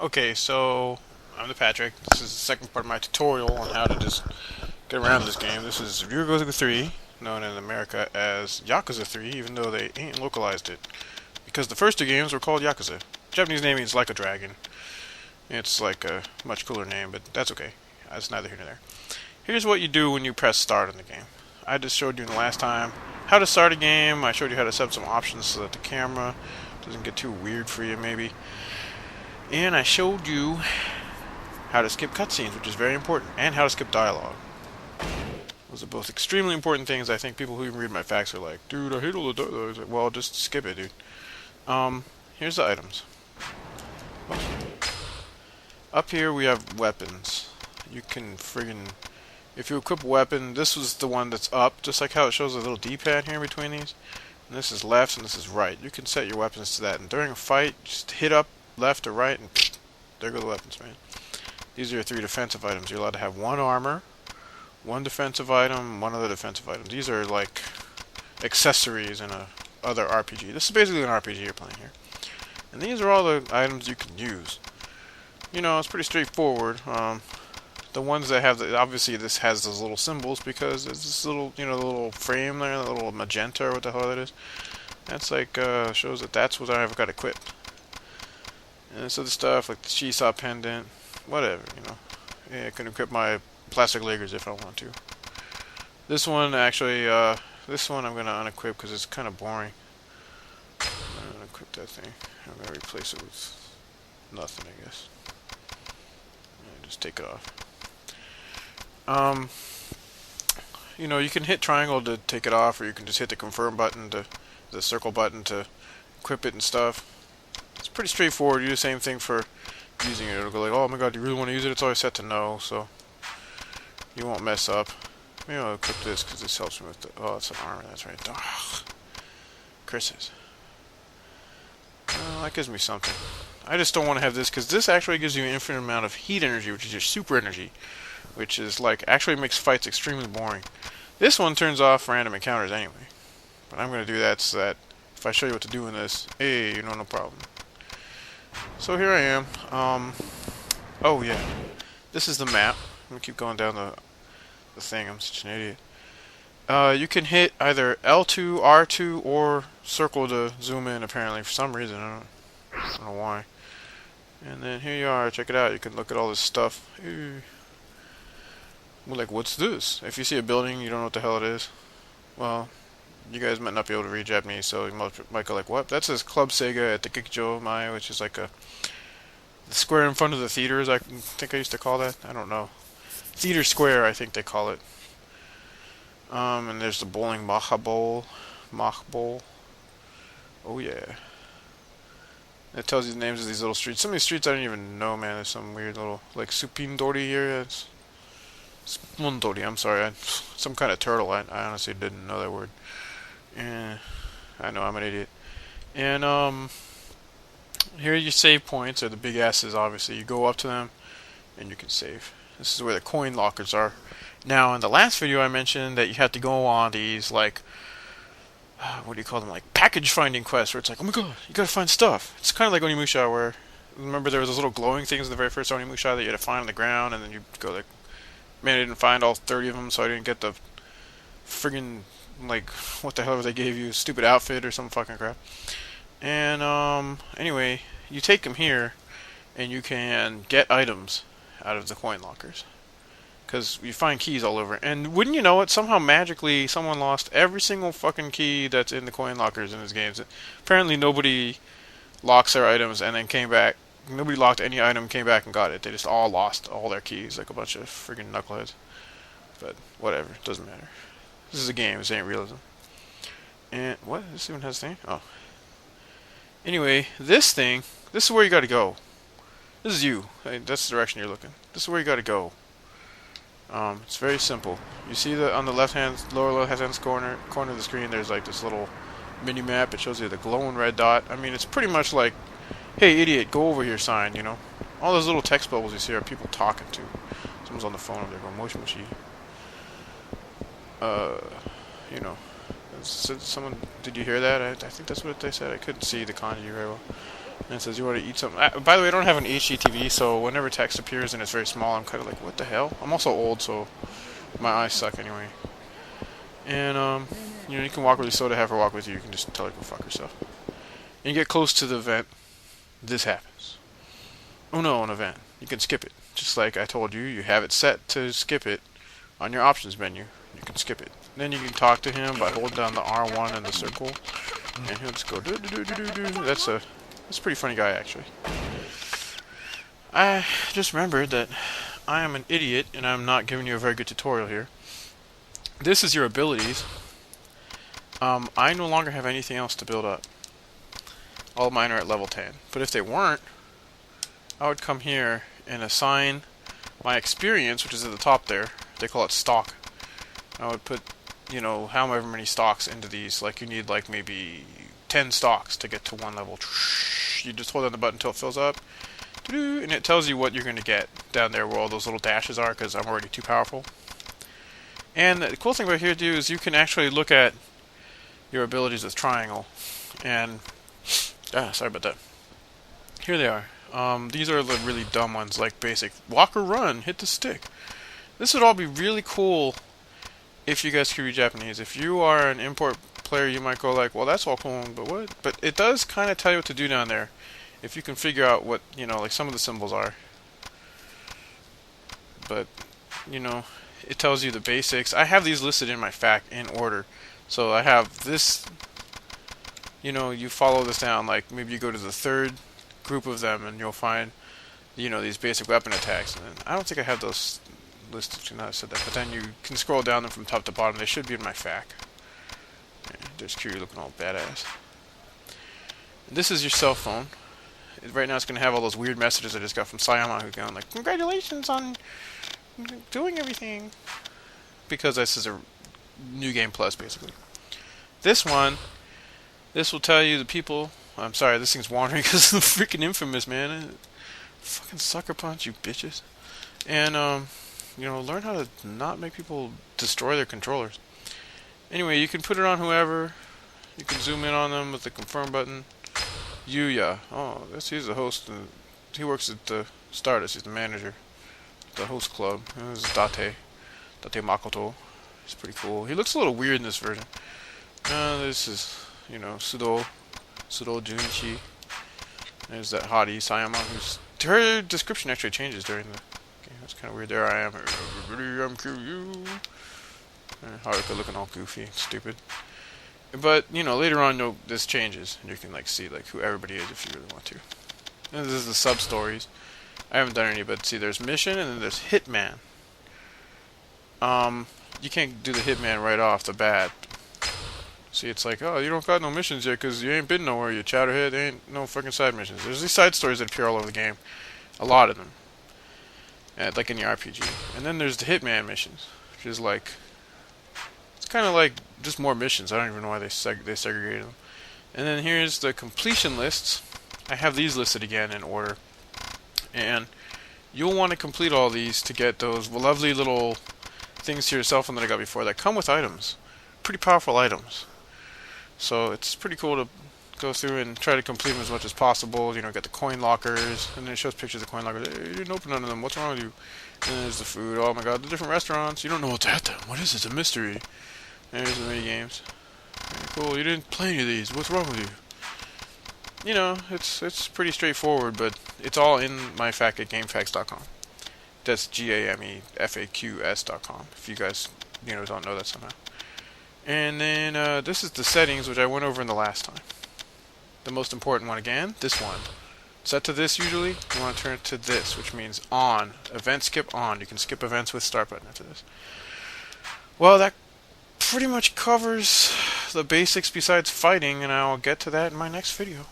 Okay, so I'm ThePatrick. This is the second part of my tutorial on how to just get around this game. This is Ryuu Gotoku 3, known in America as Yakuza 3, even though they ain't localized it. Because the first two games were called Yakuza. Japanese name means like a dragon. It's like a much cooler name, but that's okay. That's neither here nor there. Here's what you do when you press start on the game. I just showed you in the last time how to start a game. I showed you how to set up some options so that the camera doesn't get too weird for you, maybe. And I showed you how to skip cutscenes, which is very important, and how to skip dialogue. Those are both extremely important things. I think people who even read my facts are like, dude, I hate all the dialogue. Like, well, just skip it, dude. Here's the items. Up here we have weapons. You can friggin'... If you equip a weapon, this was the one that's up, just like how it shows a little D-pad here between these. And this is left and this is right. You can set your weapons to that. And during a fight, just hit up left or right, and there go the weapons, man. These are your three defensive items. You're allowed to have one armor, one defensive item, one other defensive item. These are like accessories in a other RPG. This is basically an RPG you're playing here. And these are all the items you can use. You know, it's pretty straightforward. The ones that have the, obviously this has those little symbols because there's this little, you know, the little frame there, the little magenta or what the hell that is. That's like, shows that that's what I've got equipped. And this other stuff, like the seesaw pendant, whatever, you know. Yeah, I can equip my plastic leggers if I want to. This one, actually, this one I'm going to unequip because it's kind of boring. I'm going to equip that thing. I'm going to replace it with nothing, I guess. Just take it off. You know, you can hit triangle to take it off, or you can just hit the confirm button, the circle button to equip it and stuff. It's pretty straightforward. You do the same thing for using it. It'll go like, oh my god, do you really want to use it? It's always set to no, so you won't mess up. Maybe I'll equip this because this helps me with the... Oh, it's an armor, that's right. Ugh. Curses. Well, that gives me something. I just don't want to have this because this actually gives you an infinite amount of heat energy, which is your super energy, which is like actually makes fights extremely boring. This one turns off random encounters anyway, but I'm going to do that so that if I show you what to do in this, hey, you know, no problem. So here I am. Oh yeah, this is the map. I'm going to keep going down the thing. I'm such an idiot. You can hit either L2, R2, or circle to zoom in, apparently, for some reason. I don't know why. And then here you are. Check it out. You can look at all this stuff. Well, like, what's this? If you see a building, you don't know what the hell it is. Well, you guys might not be able to read Japanese, so you might go like, what? That says Club Sega at the Gikijo Mai, which is like the square in front of the theaters, I think I used to call that. I don't know. Theater Square, I think they call it. And there's the bowling Maha Bowl. Mach Bowl. Oh, yeah. It tells you the names of these little streets. Some of these streets I don't even know, man. There's some weird little, like, Supindori here. It's Spundori, I'm sorry. Some kind of turtle. I honestly didn't know that word. I know, I'm an idiot. And, here your save points are the big S's, obviously. You go up to them, and you can save. This is where the coin lockers are. Now, in the last video I mentioned that you had to go on these, like, what do you call them, like, package finding quests, where it's like, oh my god, you gotta find stuff. It's kind of like Onimusha, where, remember there was those little glowing things in the very first Onimusha that you had to find on the ground, and then you go like, man, I didn't find all 30 of them, so I didn't get the friggin', like, what the hell they gave you, stupid outfit or some fucking crap. And, anyway, you take them here, and you can get items out of the coin lockers. Because you find keys all over. And wouldn't you know it, somehow magically someone lost every single fucking key that's in the coin lockers in these games. Apparently nobody locks their items and then came back. Nobody locked any item, came back and got it. They just all lost all their keys like a bunch of friggin' knuckleheads. But whatever, it doesn't matter. This is a game, this ain't realism. And what? This even has a thing? Oh. Anyway, this thing, this is where you gotta go. This is you. That's the direction you're looking. This is where you gotta go. It's very simple. You see the on the lower left-hand corner of the screen, there's like this little mini map. It shows you the glowing red dot. I mean, it's pretty much like, "Hey, idiot, go over here" sign. You know, all those little text bubbles you see are people talking to. Someone's on the phone over there going "moshi moshi." You know, someone. Did you hear that? I think that's what they said. I couldn't see the kanji very well. And it says you want to eat something. By the way, I don't have an HDTV, so whenever text appears and it's very small, I'm kind of like, what the hell? I'm also old, so my eyes suck anyway. And you can walk with your soda, have her walk with you. You can just tell her to go fuck herself. And you get close to the event. This happens. Oh no, an event. You can skip it. Just like I told you, you have it set to skip it on your options menu. You can skip it. Then you can talk to him by holding down the R1 and the circle, and he'll just go do do do do do do. That's a pretty funny guy actually. I just remembered that I am an idiot and I'm not giving you a very good tutorial here. This is your abilities. I no longer have anything else to build up. All mine are at level 10. But if they weren't, I would come here and assign my experience, which is at the top there. They call it stock. I would put, however many stocks into these. Like you need like maybe 10 stocks to get to one level. You just hold down the button until it fills up. And it tells you what you're going to get down there where all those little dashes are, because I'm already too powerful. And the cool thing about here, dude, is you can actually look at your abilities with triangle. And, sorry about that. Here they are. These are the really dumb ones, like basic. Walk or run, hit the stick. This would all be really cool if you guys could read Japanese. If you are an import player, you might go like, well, that's all cool, but what? But it does kind of tell you what to do down there. If you can figure out what, like some of the symbols are. But, it tells you the basics. I have these listed in my FAQ in order. So I have this, you follow this down, like maybe you go to the third group of them and you'll find, these basic weapon attacks. And I don't think I have those listed, now I said that, but then you can scroll down them from top to bottom. They should be in my FAQ. Yeah, there's Kiryu looking all badass. And this is your cell phone. Right now it's going to have all those weird messages I just got from Sayama, who's going like, congratulations on doing everything. Because this is a new game plus, basically. This will tell you the people. I'm sorry, this thing's wandering because of the freaking Infamous, man. Fucking sucker punch, you bitches. And, learn how to not make people destroy their controllers. Anyway, you can put it on whoever. You can zoom in on them with the confirm button. Yuya. Oh, he's the host. He works at the Stardust. He's the manager. The host club. This is Date Makoto. He's pretty cool. He looks a little weird in this version. This is, Sudo Junichi. There's that hottie, Sayama, her description actually changes during the game. That's kind of weird. There I am. I'm Kiryu. Haruka looking all goofy and stupid. But, later on, this changes. And you can, see, who everybody is if you really want to. And this is the sub-stories. I haven't done any, but see, there's Mission, and then there's Hitman. You can't do the Hitman right off the bat. See, it's like, oh, you don't got no missions yet because you ain't been nowhere, you chatterhead. There ain't no fucking side missions. There's these side stories that appear all over the game. A lot of them. Like in your RPG. And then there's the Hitman missions, which is it's kind of like just more missions. I don't even know why they segregated them. And then here's the completion lists. I have these listed again in order. And you'll want to complete all these to get those lovely little things to your cell phone that I got before that come with items. Pretty powerful items. So it's pretty cool to go through and try to complete them as much as possible. Get the coin lockers, and then it shows pictures of coin lockers. Hey, you didn't open none of them. What's wrong with you? And there's the food. Oh my god, the different restaurants. You don't know what's at them. What is it? It's a mystery. And there's the mini games. Very cool. You didn't play any of these. What's wrong with you? It's pretty straightforward, but it's all in my FAQ at GameFAQs.com. That's GAMEFAQS.com. If you guys don't know that somehow. And then this is the settings, which I went over in the last time. The most important one again, this one. Set to this usually. You want to turn it to this, which means on. Event skip on. You can skip events with start button after this. Well, that pretty much covers the basics besides fighting, and I'll get to that in my next video.